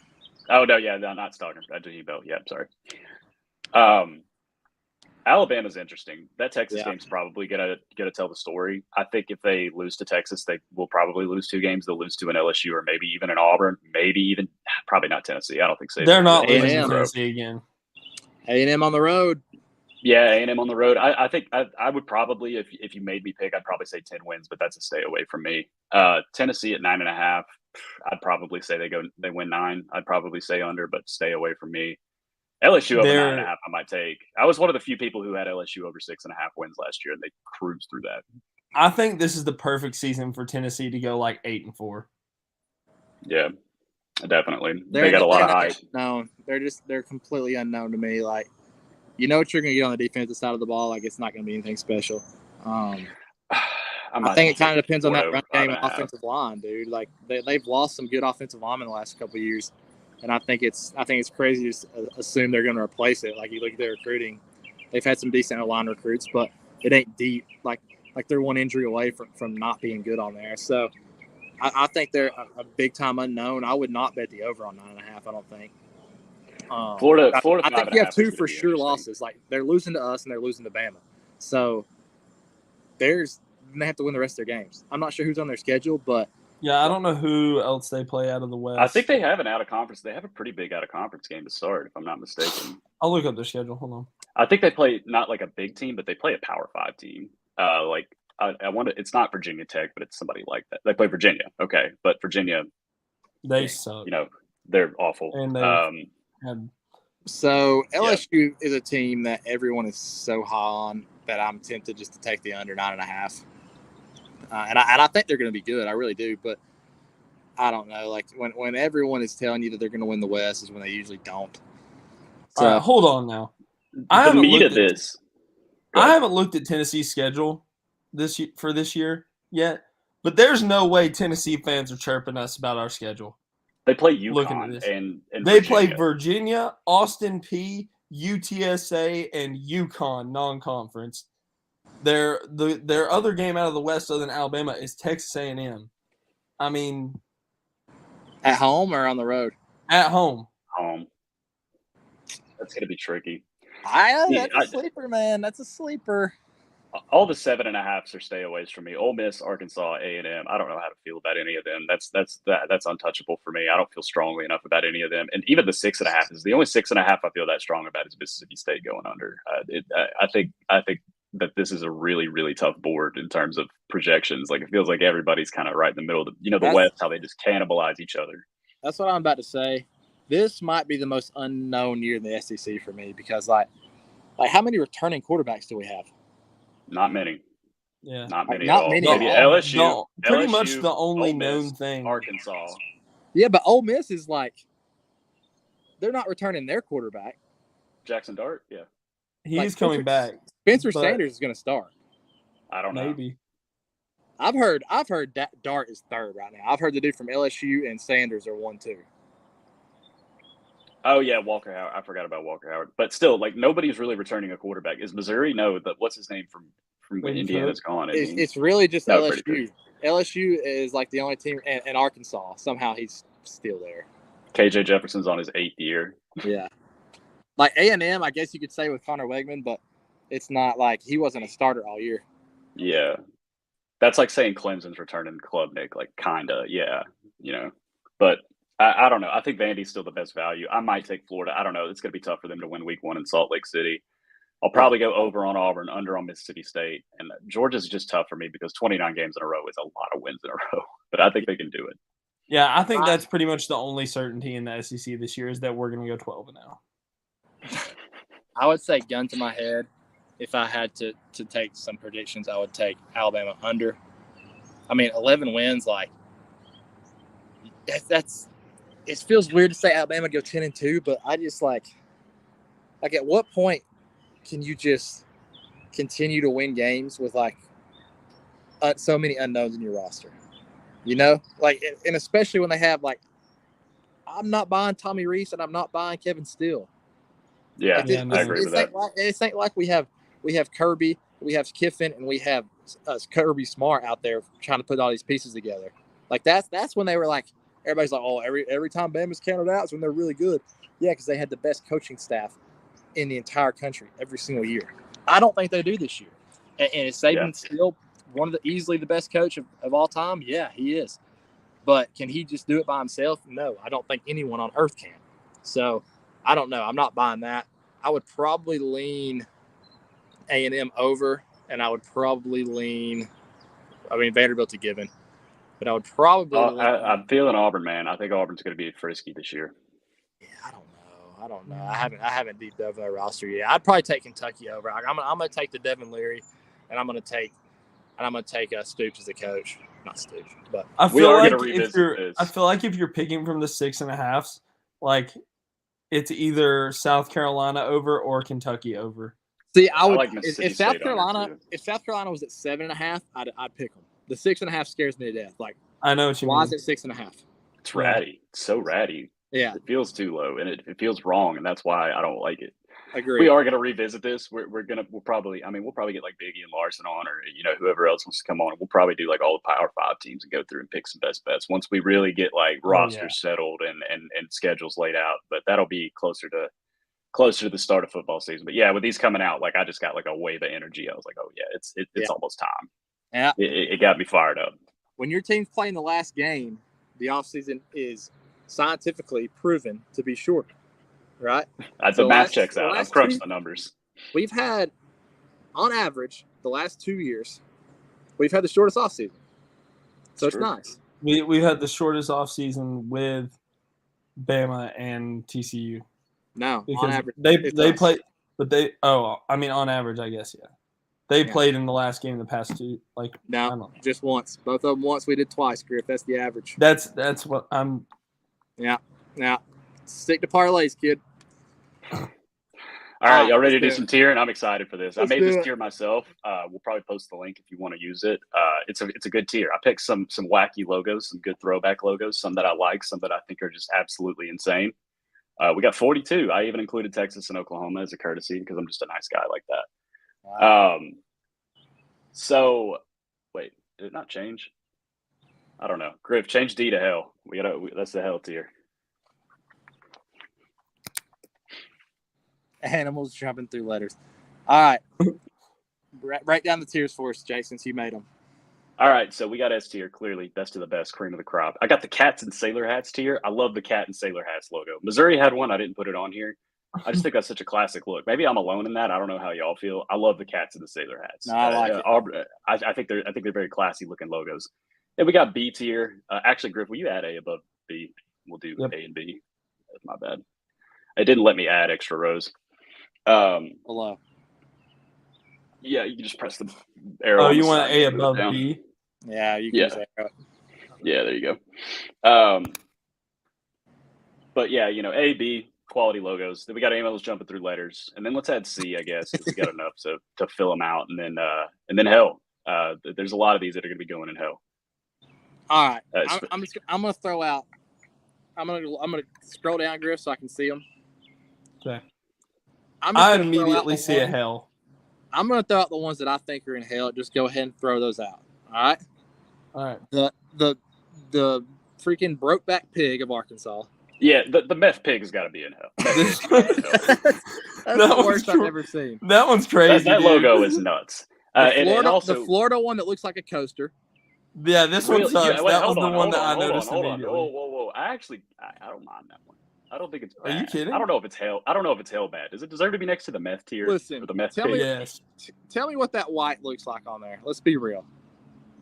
Oh, no, not Stogner. Jaheim Bell. Yeah, I'm sorry. Alabama's interesting. That Texas game's probably gonna tell the story. I think if they lose to Texas, they will probably lose 2 games. They'll lose to an LSU or maybe even an Auburn, maybe even probably not Tennessee. I don't think so. They're not losing to Tennessee again. A&M on the road. Yeah, A&M on the road. I think I would probably, if you made me pick, I'd probably say 10 wins, but that's a stay away from me. Tennessee at 9.5. I'd probably say they win 9. I'd probably say under, but stay away from me. LSU over 9.5, I might take. I was one of the few people who had LSU over 6.5 wins last year, and they cruised through that. I think this is the perfect season for Tennessee to go like 8-4. Yeah, definitely. They got a lot of hype. No, they're completely unknown to me. Like, you know what you're going to get on the defensive side of the ball. Like, it's not going to be anything special. I think it kind of depends on that run game and offensive line, dude. Like, they've lost some good offensive linemen the last couple of years. And I think it's crazy to assume they're going to replace it. Like, you look at their recruiting, they've had some decent line recruits, but it ain't deep. Like they're one injury away from not being good on there. So I think they're a big time unknown. I would not bet the over on 9.5. I don't think. Florida. I think you have 2 for sure losses. Like, they're losing to us and they're losing to Bama. So they have to win the rest of their games. I'm not sure who's on their schedule, but. Yeah, I don't know who else they play out of the West. I think they have an out-of-conference. They have a pretty big out-of-conference game to start, if I'm not mistaken. I'll look up their schedule. Hold on. I think they play not like a big team, but they play a Power 5 team. I want to. It's not Virginia Tech, but it's somebody like that. They play Virginia, okay, but Virginia, they suck. You know, they're awful. And so LSU is a team that everyone is so high on that I'm tempted just to take the under 9.5. And I think they're going to be good. I really do. But I don't know. Like, when everyone is telling you that they're going to win the West is when they usually don't. So hold on now. I haven't looked at Tennessee's schedule for this year yet. But there's no way Tennessee fans are chirping us about our schedule. They play UConn and they play Virginia, Austin P, UTSA, and UConn non-conference. Their other game out of the West other than Alabama is Texas A&M. I mean, at home or on the road? At home. Home. That's going to be tricky. That's a sleeper, man. That's a sleeper. All the 7.5s are stayaways for me. Ole Miss, Arkansas, A&M. I don't know how to feel about any of them. That's untouchable for me. I don't feel strongly enough about any of them. And even the 6.5 is the only 6.5 I feel that strong about is Mississippi State going under. I think that this is a really, really tough board in terms of projections. Like, it feels like everybody's kind of right in the middle of the West, how they just cannibalize each other. That's what I'm about to say. This might be the most unknown year in the SEC for me because, like how many returning quarterbacks do we have? Not many. Yeah. Not many not at all. many Maybe at all. LSU. Pretty LSU, much the only Ole Miss, known thing. Arkansas. Yeah, but Ole Miss is like – they're not returning their quarterback. Jackson Dart? Yeah. He's coming back. Spencer Sanders is going to start. I don't know. Maybe. I've heard Dart is third right now. I've heard the dude from LSU and Sanders are 1-2. Oh, yeah, Walker Howard. I forgot about Walker Howard. But still, like, nobody's really returning a quarterback. Is Missouri? No, but what's his name from when Indiana's gone? It's really just LSU. LSU is like the only team, and Arkansas. Somehow he's still there. KJ Jefferson's on his 8th year. Yeah. Like A&M, I guess you could say with Connor Wegman, but it's not like he wasn't a starter all year. Yeah. That's like saying Clemson's returning Klubnik, like, kind of, yeah, But I don't know. I think Vandy's still the best value. I might take Florida. I don't know. It's going to be tough for them to win week 1 in Salt Lake City. I'll probably go over on Auburn, under on Mississippi State. And Georgia's just tough for me because 29 games in a row is a lot of wins in a row. But I think they can do it. Yeah, I think that's pretty much the only certainty in the SEC this year is that we're going to go 12-0. I would say gun to my head, if I had to take some predictions, I would take Alabama under. I mean, 11 wins, like, that's it feels weird to say Alabama go 10-2, but I just like at what point can you just continue to win games with like so many unknowns in your roster? You know, like, and especially when they have like, I'm not buying Tommy Reese and I'm not buying Kevin Steele. Yeah, like, I agree with that. It ain't like we have Kirby, we have Kiffin, and we have Kirby Smart out there trying to put all these pieces together. Like that's when they were like, everybody's like, oh, every time Bama's counted out is when they're really good. Yeah, because they had the best coaching staff in the entire country every single year. I don't think they do this year. And is Saban still easily the best coach of all time? Yeah, he is. But can he just do it by himself? No, I don't think anyone on earth can. So I don't know. I'm not buying that. I would probably lean A&M over, and I would probably lean Vanderbilt's a given. But I would probably I'm feeling Auburn, man. I think Auburn's going to be frisky this year. Yeah, I don't know. I haven't deep dove their roster yet. I'd probably take Kentucky over. I'm going to take the Devin Leary, and I'm going to take Stoops as a coach. Not Stoops, but I feel like if you're picking from the 6.5s, like it's either South Carolina over or Kentucky over. See, I would like if South Carolina was at 7.5, I'd pick them. The 6.5 scares me to death. Like, I know what you mean. Why is it 6.5? It's ratty. It's so ratty. Yeah, it feels too low, and it feels wrong, and that's why I don't like it. Agree. We are going to revisit this. We'll probably get like Biggie and Larson on, or whoever else wants to come on. We'll probably do like all the Power 5 teams and go through and pick some best bets once we really get like rosters settled and schedules laid out. But that'll be closer to the start of football season. But yeah, with these coming out, like I just got like a wave of energy. I was like, oh yeah, it's almost time. Yeah, it got me fired up. When your team's playing the last game, the offseason is scientifically proven to be short, right? The math checks out. I've crunched the numbers. We've had, on average, the last 2 years, we've had the shortest offseason. So it's nice. We've had the shortest offseason with Bama and TCU. No, because on average. They play, but on average, I guess, yeah. They played in the last game of the past two. Like, no, just once. Both of them once. We did twice, Griff. That's the average. That's what I'm. Yeah. Stick to parlays, kid. All right, y'all ready to do some tiering? I'm excited for this. I made this tier myself. We'll probably post the link if you want to use it. It's a good tier. I picked some wacky logos, some good throwback logos, some that I like, some that I think are just absolutely insane. We got 42. I even included Texas and Oklahoma as a courtesy because I'm just a nice guy like that. Wow. So wait, did it not change? I don't know. Griff, change D to hell. That's the hell tier. Animals jumping through letters. All right. Write down the tiers for us, Jay, since you made them. All right, so we got S tier, clearly best of the best, cream of the crop. I got the cats and sailor hats tier. I love the cat and sailor hats logo. Missouri had one. I didn't put it on here. I just think that's such a classic look. Maybe I'm alone in that. I don't know how y'all feel. I love the cats and the sailor hats. No, I like it. I think they're very classy looking logos. And we got B tier. Actually, Griff, will you add A above B? We'll do A and B. That's my bad. It didn't let me add extra rows. Hello. Yeah, you can just press the arrow. Oh, you want A above B? Yeah, you can use arrow. Yeah, there you go. But yeah, A, B, quality logos. Then we got emails jumping through letters, and then let's add C, I guess, because we got enough to fill them out, and then hell. There's a lot of these that are going to be going in hell. All right, I'm going to throw out. I'm going to scroll down, Griff, so I can see them. Okay. I immediately see a hell. I'm going to throw out the ones that I think are in hell. Just go ahead and throw those out. All right. The freaking Brokeback Pig of Arkansas. Yeah, the meth pig has got to be in hell. That's the worst I've ever seen. That one's crazy. That logo is nuts. The Florida one that looks like a coaster. Yeah, this one sucks. That was the one that I noticed immediately. Whoa! I don't mind that one. I don't think it's bad. Are you kidding? I don't know if it's hell bad. Does it deserve to be next to the meth tier? Listen, or the meth tell me what that white looks like on there. Let's be real.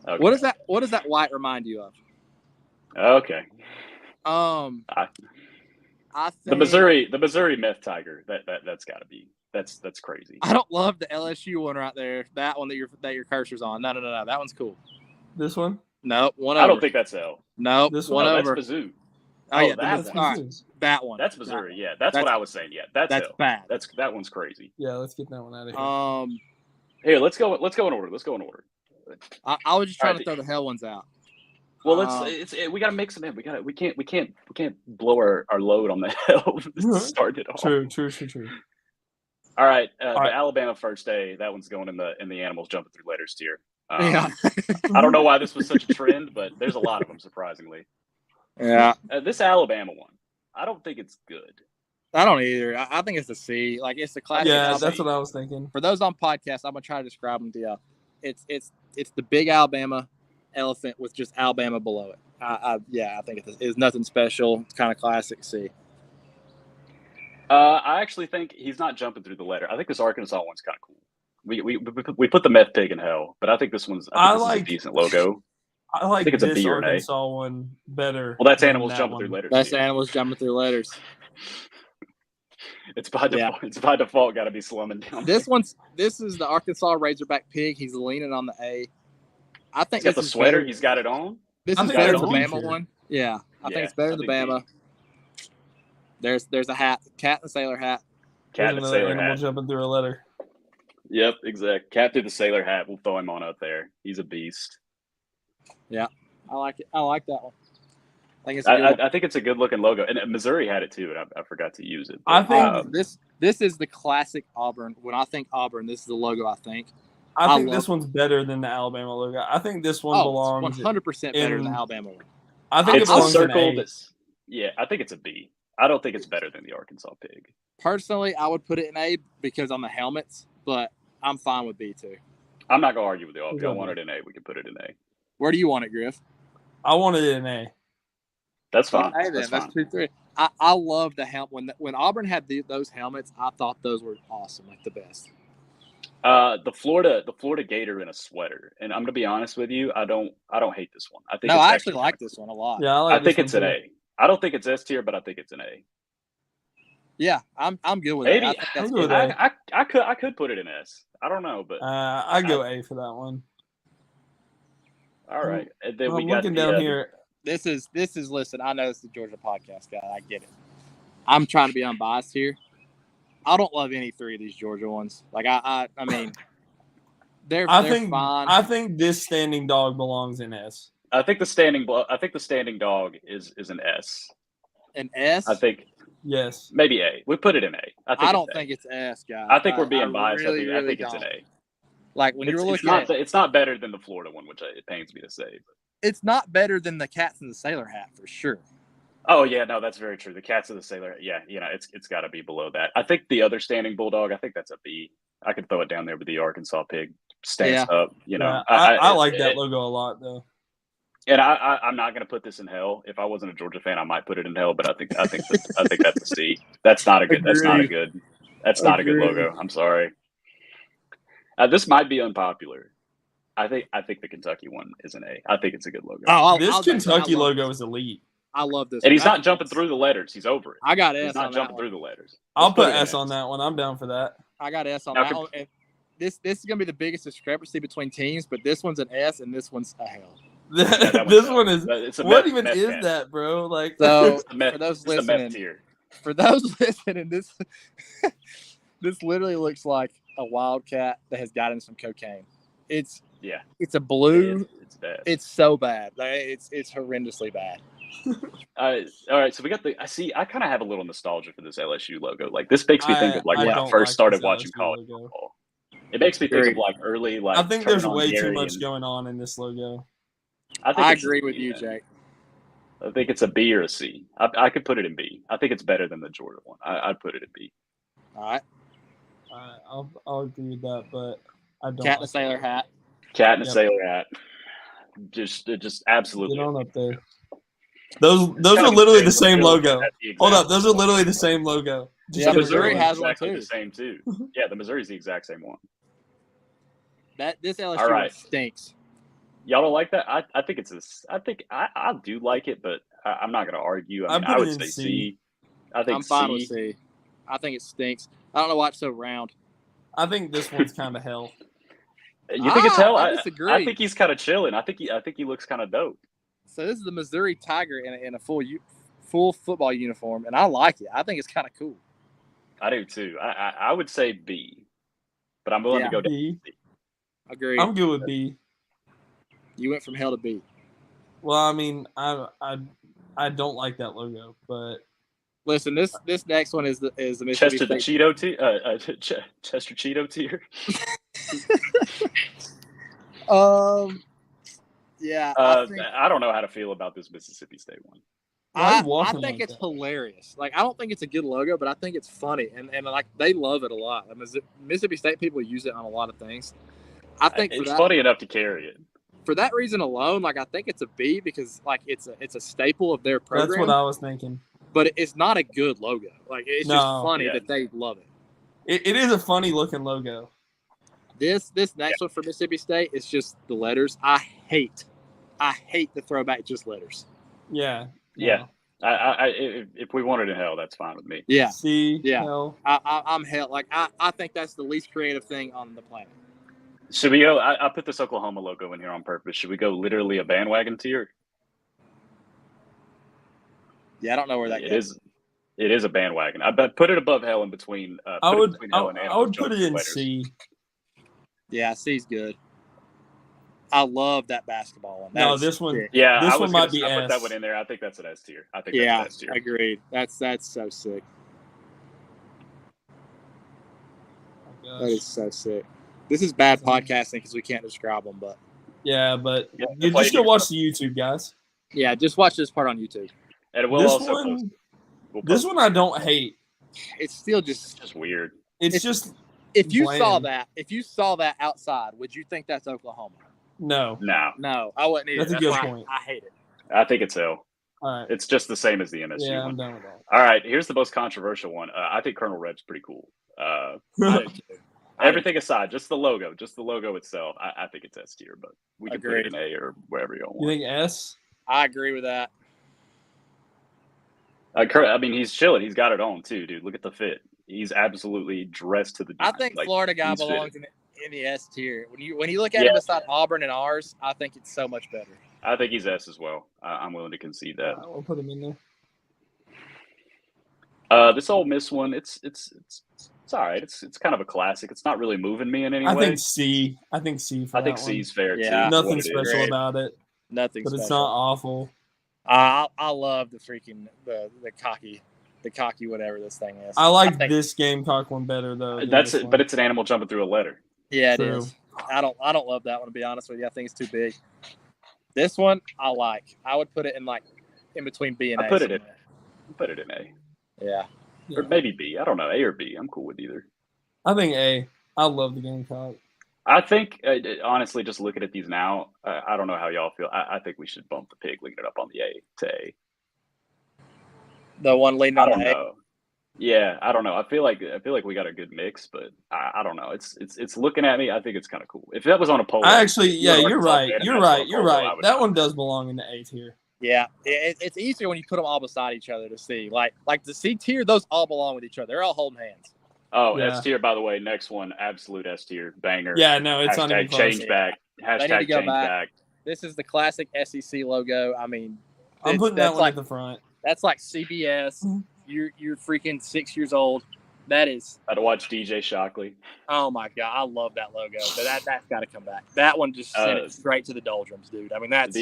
Okay. What does that white remind you of? Okay. I think the Missouri meth tiger. That's got to be. That's crazy. I don't love the LSU one right there. That one that your cursor's on. No. That one's cool. This one? No, one over. I don't think that's hell. No, this one over. That's Mizzou. Oh, yeah, that all right, one. that one. That's Missouri. Yeah, that's what I was saying. Yeah, that's hell. bad. That one's crazy. Yeah, let's get that one out of here. Here, let's go in order. Let's go in order. I was just trying to Alright. throw the hell ones out. Well, we gotta mix them in. We can't blow our load on the hell starting it off. True. All right, All right. the Alabama first day. That one's going in the animals jumping through letters tier. Yeah. I don't know why this was such a trend, but there's a lot of them, surprisingly. Yeah. This Alabama one, I don't think it's good. I don't either. I think it's a C. Like, it's the classic. Yeah, Alabama. that's what I was thinking. For those on podcast, I'm gonna try to describe them to you. It's the big Alabama elephant with just Alabama below it. I think it's nothing special. It's kind of classic C. I actually think he's not jumping through the letter. I think this Arkansas one's kind of cool. We put the meth pig in hell, but I think this one's a decent logo. I think it's this a B or Arkansas one better. Well, that's animals jumping through letters. That's animals jumping through letters. It's by default. It's by default. Got to be slumming down. This is the Arkansas Razorback pig. He's leaning on the A. I think he's got the sweater. He's got it on. This is better than the Bama one. Yeah, I think it's better than the Bama. There's a hat, cat and sailor hat. Cat and sailor hat. Jumping through a letter. Yep, exact. Cat through the sailor hat. We'll throw him on up there. He's a beast. Yeah, I like it. I like that one. I think it's a good looking logo, and Missouri had it too, and I forgot to use it. I think this is the classic Auburn. When I think Auburn, this is the logo I think. I think this one's better than the Alabama logo. I think this one belongs 100% better than the Alabama one. I think it's it belongs the circle. in A. Yeah, I think it's a B. I don't think it's better than the Arkansas pig. Personally, I would put it in A because on the helmets, but I'm fine with B too. I'm not gonna argue with you. If y'all want it in A, we can put it in A. Where do you want it, Griff? I wanted it in A. That's fine. Okay, then. That's 2-3. I love the helmet. When Auburn had those helmets, I thought those were awesome, like the best. The Florida Gator in a sweater, and I'm gonna be honest with you, I don't hate this one. I think I actually like this one a lot. Yeah, I think it's an A. I don't think it's S tier, but I think it's an A. Yeah, I'm good with Maybe it. I'm good with A. I could put it in S. I don't know, but I go A for that one. All right, and then I'm looking down here. This is listen. I know it's the Georgia podcast guy. I get it. I'm trying to be unbiased here. I don't love any three of these Georgia ones. Like I mean, they're fine. I think this standing dog belongs in S. I think the standing dog is an S. An S? I think yes. Maybe A. We put it in A. I don't think it's S, guys. I think we're being biased. Really, I think it's an A. Like when you're looking it's not better than the Florida one, which it pains me to say. But. It's not better than the cats in the sailor hat for sure. Oh yeah, no, that's very true. The cats of the sailor, yeah, it's got to be below that. I think the other standing bulldog, I think that's a B. I could throw it down there with the Arkansas pig stance up. I like that logo a lot though. And I'm not going to put this in hell. If I wasn't a Georgia fan, I might put it in hell. But I think that's a C. That's not a good logo. I'm sorry. This might be unpopular. I think the Kentucky one is an A. I think it's a good logo. This Kentucky logo is elite. I love this. And he's not jumping through the letters. He's over it. I got S. He's not jumping through the letters. I'll put S on that one. I'm down for that. I got S on that one. And this is going to be the biggest discrepancy between teams, but this one's an S and this one's a hell. This one is. What even is that, bro? Like, so for those listening, this literally looks like a wildcat that has gotten some cocaine. It's a blue. It's bad. It's so bad. It's horrendously bad. All right, so we got I kind of have a little nostalgia for this LSU logo. Like this makes me think of when I first started watching college football. It makes me think of early I think there's way too much going on in this logo. I agree with you, Jake. I think it's a B or a C. I could put it in B. I think it's better than the Georgia one. I'd put it in B. All right. I'll agree with that, but I don't. Cat in a sailor hat. Cat in a sailor hat. Just absolutely. Get on up there. Those are literally the same logo. Hold up, those are literally the same logo. Yeah, Missouri has one too. The same too. Yeah, the Missouri's the exact same one. This LSU one stinks. Y'all don't like that? I think it's this. I do like it, but I'm not going to argue. I would say C. I'm fine with C. I think it stinks. I don't know why it's so round. I think this one's kind of hell. You think it's hell? I disagree. I think he's kind of chilling. I think he looks kind of dope. So this is the Missouri Tiger in a full football uniform, and I like it. I think it's kind of cool. I do too. I would say B, but I'm willing to go down B. to C. Agreed. I'm good with B. You went from hell to B. Well, I mean, I don't like that logo, but Listen, this next one is the Mississippi Chester the State. Cheeto tier. Chester Cheeto tier. Yeah, I don't know how to feel about this Mississippi State one. Why are you I walking think like it's that? hilarious. Like, I don't think it's a good logo, but I think it's funny, and like they love it a lot. I mean, Mississippi State people use it on a lot of things. I think It's funny enough to carry it. for that reason alone, like I think it's a B because like it's a staple of their program. That's what I was thinking. But it's not a good logo. Like it's just funny that they love it. It is a funny looking logo. This next one for Mississippi State is just the letters. I hate the throwback just letters. Yeah. Yeah. If we wanted in hell, that's fine with me. Yeah. C. Yeah. Hell. I'm hell. Like I think that's the least creative thing on the planet. Should we go? I put this Oklahoma logo in here on purpose. Should we go literally a bandwagon tier? Yeah, I don't know where that goes. It is a bandwagon. I bet put it above hell in between. I would Animals, put it in Jumpers. C. Yeah, C's good. I love that basketball one. No, this one. sick. Yeah, This I was one might gonna- be I put S. that one in there. I think that's an S tier. I think Yeah, that's an S tier. agreed. That's so sick. Oh, That is so sick. This is bad podcasting because we can't describe them, but Yeah, but Yeah, you play just it go watch yourself. the YouTube, guys. yeah, just watch this part on YouTube. And we'll This also one- post. We'll This post one I don't hate. It's still It's just just weird. It's It's- just if you saw bland. that outside, would you think that's Oklahoma? no. No, No, I wouldn't either. That's a good why point. I hate it. I think it's hell. All right. It's just the same as the MSU Yeah, I'm one. done with that. All right, here's the most controversial one. I think Colonel Red's pretty cool. I do too. Everything aside, just the logo itself, I think it's S tier, but we can put it Agreed. in A or wherever you You want. think S? I agree with that. I mean, he's chilling. He's got it on too, dude. Look at the fit. He's absolutely dressed to the. I nines. think Like, Florida guy he's fit. belongs in the S tier. When you look at Yeah. it beside Auburn and ours, I think it's so much better. I think he's S as well. I'm willing to concede that. We'll put him in there. This Ole Miss one, it's all right. It's kind of a classic. It's not really moving me in any I way. think C. I think C for I think that C's fair Yeah. too. one. Nothing what it is. special Great. about it, Nothing but special. it's not awful. I love the freaking the cocky whatever this thing is. I like think- this Gamecock one better though. than That's this it, one. but it's an animal jumping through a letter. Yeah, it True. is. I don't love that one to be honest with you. I think it's too big. This one I like. I would put it in like in between B and A. I put it in. somewhere. Put it in A Yeah. Yeah. or maybe B. I don't know, A or B. I'm cool with either. I think A. I love the Gamecock. I think honestly, just looking at these now, I don't know how y'all feel. I think we should bump the pig, leading it up on the A to A. The one leading I on don't the A. know. Yeah, I don't know. I feel like we got a good mix, but I don't know. It's looking at me. I think it's kind of cool. If that was on a polo, I actually, yeah, Arkansas you're right. fan and You're that's on right. a You're polo, I right. would That not. one does belong in the A tier. Yeah, it's easier when you put them all beside each other to see. Like the C tier, those all belong with each other. They're all holding hands. Oh, Yeah. S tier, by the way. Next one, absolute S tier, banger. Yeah, no, it's not even Hashtag close. change back. They need to Hashtag go change back. back. This is the classic SEC logo. I mean, I'm putting that that's one like at the front. that's like CBS. You're freaking 6 years old. That is. I'd watch DJ Shockley. Oh my god, I love that logo. But that's got to come back. That one just sent it straight to the doldrums, dude. I mean, that's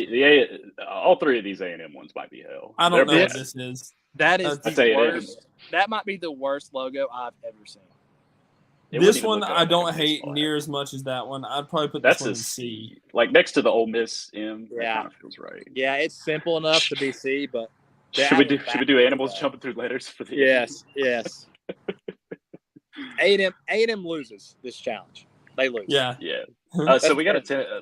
All three of these A&M ones might be hell. I don't They're know what bad. this is. that is I'd say the it worst. is. That might be the worst logo I've ever seen. It wouldn't This even one look I like don't a hate baseball near hat. as much as that one. I'd probably put That's this one a in C. C. Like next to the Ole Miss M. Yeah. That kind of feels right. Yeah, it's simple enough to be C, but Should we do animals jumping through letters for the? Yes. A&M loses this challenge. They lose. Yeah. Yeah. So we got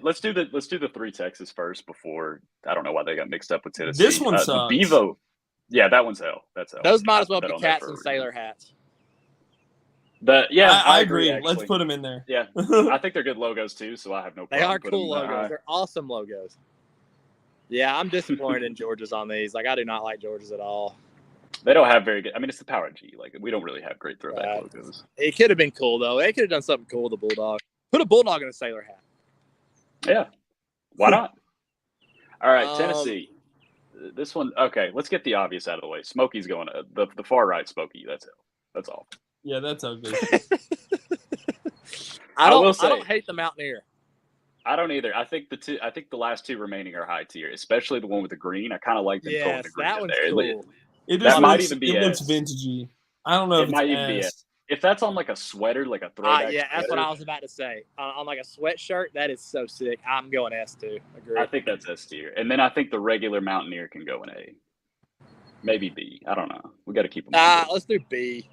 let's do the three Texas first before I don't know why they got mixed up with Tennessee. This one the sucks. Bevo. Yeah, that one's hell. That's hell. Those might as I well put be that on there cats for and a sailor reason. hats. Yeah, I agree. actually. Let's put them in there. Yeah, I think they're good logos too, so I have no They problem. are putting cool them that logos. high. They're awesome logos. Yeah, I'm disappointed in Georgia's on these. Like, I do not like Georgia's at all. They don't have very good. I mean, it's the Power G. Like, we don't really have great throwback Right. logos. It could have been cool, though. They could have done something cool with the Bulldog. Put a Bulldog in a sailor hat. Yeah, why not? All right, Um, Tennessee. This one, okay. Let's get the obvious out of the way. Smokey's going the far right Smokey. That's all. Yeah, that's ugly. I will say- don't hate the Mountaineer. I don't either. I think the last two remaining are high tier, especially the one with the green. I kind of like them throwing Yes, the green that in one's there. cool. It That just might looks, even be it looks S. vintagey. I don't know if It might it's even be S. If that's on like a sweater, like a throwback. Yeah, that's what sweater, I was about to say. On like a sweatshirt, that is so sick. I'm going S too. Agree. I think that's S tier, and then I think the regular Mountaineer can go in A. Maybe B. I don't know. We got to keep them. Let's do B.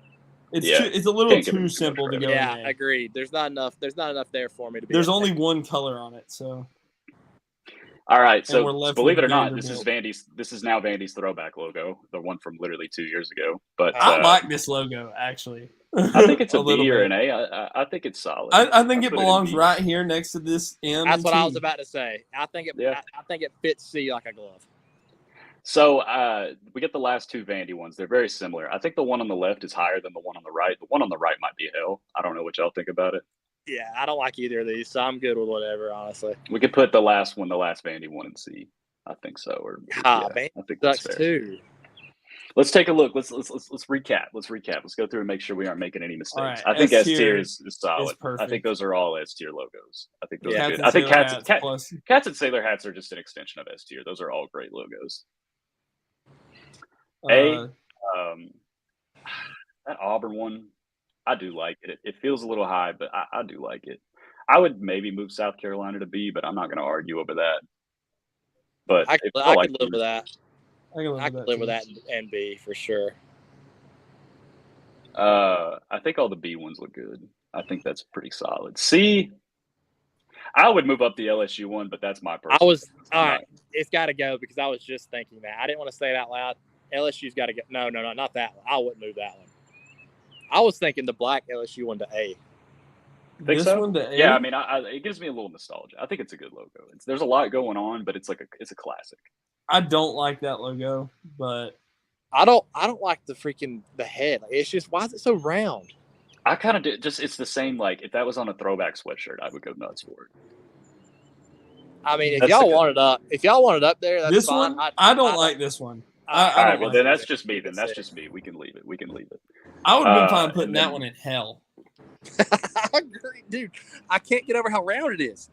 It's Yeah. it's a little Can't give him too too much simple to credit. go Yeah, in A. agreed. There's not enough there for me to be. There's in only A. one color on it, so All right, And we're so left believe with it or not, this is Vanderbilt. This is now Vandy's throwback logo, the one from literally 2 years ago. But I like this logo actually. I think it's a little B or bit. an A. I think it's solid. I think I'll it put in belongs B. right here next to this M. That's and what I T. was about to say. I think it fits C like a glove. So we get the last two Vandy ones. They're very similar. I think the one on the left is higher than the one on the right. The one on the right might be hell. I don't know what y'all think about it. Yeah, I don't like either of these, so I'm good with whatever, honestly. We could put the last Vandy one in C. I think so. Or Vandy I think that's sucks fair. too. Let's take a look. Let's recap. Let's go through and make sure we aren't making any mistakes. All right, I think S S tier tier is solid. I perfect. think those are all S tier logos. I think those are Cats good. and I think sailor Cats hats Cat, plus Cats and Sailor hats are just an extension of S tier. Those are all great logos. That Auburn one, I do like it. It feels a little high, but I do like it. I would maybe move South Carolina to B, but I'm not going to argue over that. But I could live with that. I could live with that and B for sure. I think all the B ones look good. I think that's pretty solid. C, I would move up the LSU one, but that's my personal. All right. It's got to go because I was just thinking that. I didn't want to say it out loud. LSU's got to go. No, not that one. I wouldn't move that one. I was thinking the black LSU one to A. Think this so? one to A? Yeah, I mean, it gives me a little nostalgia. I think it's a good logo. There's a lot going on, but it's a classic. I don't like that logo, but I don't like the head. Like, it's just, why is it so round? I kind of did. Just it's the same. Like if that was on a throwback sweatshirt, I would go nuts for it. I mean, if That's y'all the- want it up there, that's this fine. one I don't like this one. All right, don't well like then it. that's just me. Then that's just me. We can leave it. I would have been fine putting and that then- one in hell. I agree, dude. I can't get over how round it is.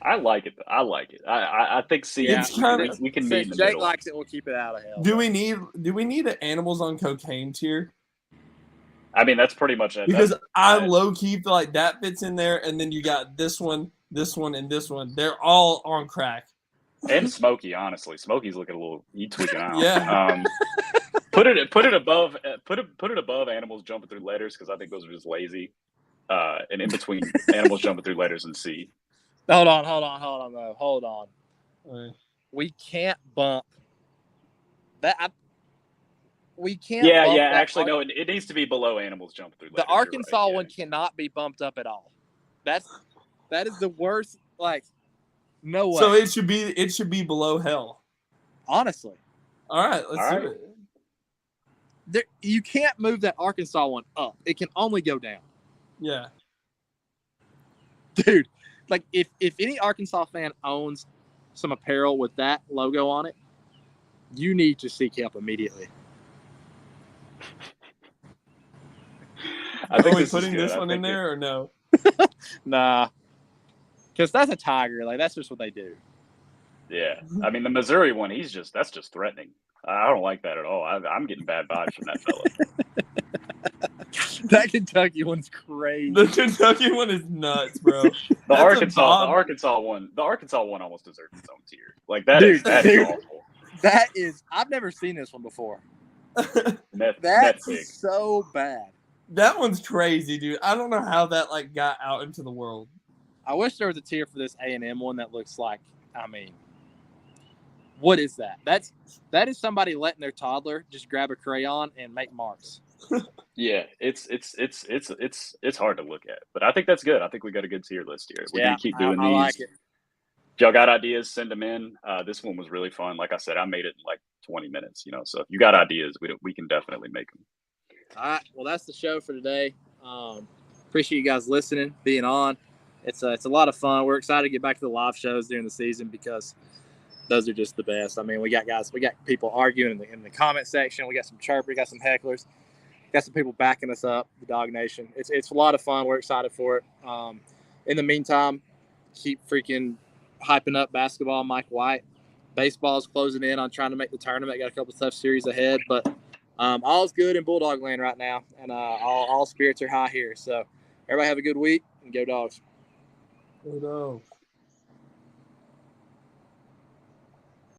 I like it. I think C. It's kinda- we can meet Since in the Jake middle. likes it, we'll keep it out of hell. Do we need an animals on cocaine tier? I mean, that's pretty much it. Because That's- I low key feel like that fits in there, and then you got this one, and this one. They're all on crack. and Smokey, honestly, Smokey's looking a little. He tweaking out. Yeah. Put it above animals jumping through letters because I think those are just lazy. And in between animals jumping through letters and C. Hold on, though. Hold on. Alright. We can't bump that. We can't. Yeah. bump that Actually, no. It needs to be below animals jumping through letters. The Arkansas one cannot be bumped up at all. That is the worst. Like, no way. So it should be below hell. Honestly, All right, let's All do right. it. you can't move that Arkansas one up. It can only go down. Yeah. Dude, like if any Arkansas fan owns some apparel with that logo on it, you need to seek help immediately. I think Are we this is putting good. this I one in think there or no? Nah, because that's a tiger. Like that's just what they do. Yeah, I mean the Missouri one. That's just threatening. I don't like that at all. I'm getting bad vibes from that fella. That Kentucky one's crazy. The Kentucky one is nuts, bro. The That's a Arkansas Bob. one almost deserves its own tier. Like that Dude, is dude. awful. That is. I've never seen this one before. That's That's big. so bad. That one's crazy, dude. I don't know how that got out into the world. I wish there was a tier for this A&M one that looks like. I mean, what is that? That is somebody letting their toddler just grab a crayon and make marks. Yeah, it's hard to look at, but I think that's good. I think we got a good tier list here. We're gonna keep doing I these. like it. If y'all got ideas, send them in. This one was really fun. Like I said, I made it in like 20 minutes. So if you got ideas, we can definitely make them. All right. Well, that's the show for today. Appreciate you guys listening, being on. It's a lot of fun. We're excited to get back to the live shows during the season because those are just the best. I mean, we got people arguing in the comment section. We got some chirpers, we got some hecklers, got some people backing us up, the Dog Nation. It's a lot of fun. We're excited for it. In the meantime, keep freaking hyping up basketball, Mike White. Baseball's closing in on trying to make the tournament. Got a couple tough series ahead, but all's good in Bulldog land right now, and all spirits are high here. So everybody have a good week, and go Dogs. Go Dogs.